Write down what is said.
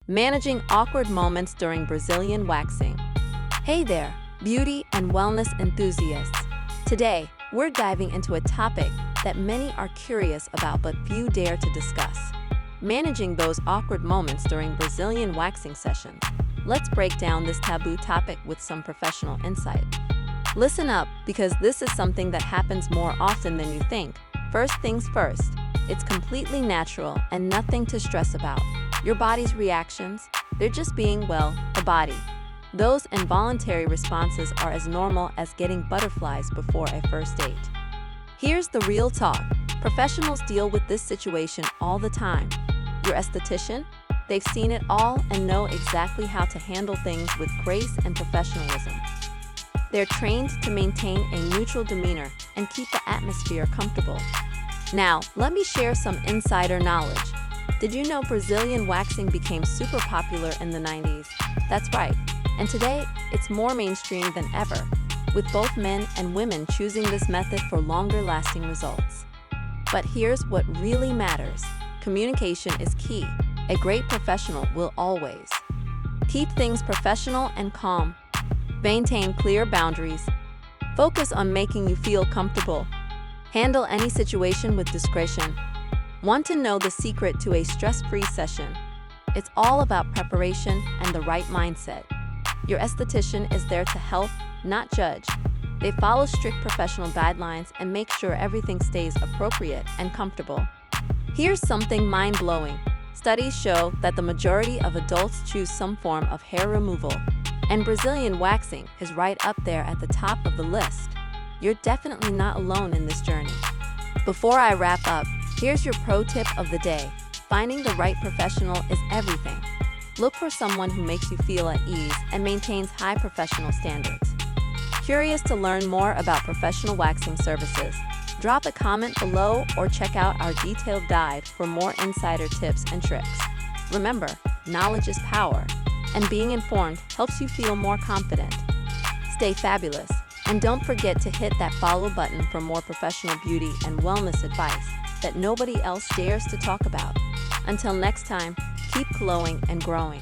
Managing awkward moments during Brazilian waxing. Hey there, beauty and wellness enthusiasts. Today, we're diving into a topic that many are curious about but few dare to discuss. Managing those awkward moments during Brazilian waxing sessions. Let's break down this taboo topic with some professional insight. Listen up, because this is something that happens more often than you think. First things first, it's completely natural and nothing to stress about. Your body's reactions, they're just being, well, a body. Those involuntary responses are as normal as getting butterflies before a first date. Here's the real talk. Professionals deal with this situation all the time. Your esthetician, they've seen it all and know exactly how to handle things with grace and professionalism. They're trained to maintain a neutral demeanor and keep the atmosphere comfortable. Now, let me share some insider knowledge. Did you know Brazilian waxing became super popular in the 90s? That's right. And today, it's more mainstream than ever, with both men and women choosing this method for longer-lasting results. But here's what really matters. Communication is key. A great professional will always keep things professional and calm. Maintain clear boundaries. Focus on making you feel comfortable. Handle any situation with discretion. Want to know the secret to a stress-free session? It's all about preparation and the right mindset. Your esthetician is there to help, not judge. They follow strict professional guidelines and make sure everything stays appropriate and comfortable. Here's something mind-blowing. Studies show that the majority of adults choose some form of hair removal, and Brazilian waxing is right up there at the top of the list. You're definitely not alone in this journey. Before I wrap up, here's your pro tip of the day. Finding the right professional is everything. Look for someone who makes you feel at ease and maintains high professional standards. Curious to learn more about professional waxing services? Drop a comment below or check out our detailed guide for more insider tips and tricks. Remember, knowledge is power, and being informed helps you feel more confident. Stay fabulous, and don't forget to hit that follow button for more professional beauty and wellness advice that nobody else dares to talk about. Until next time, keep glowing and growing.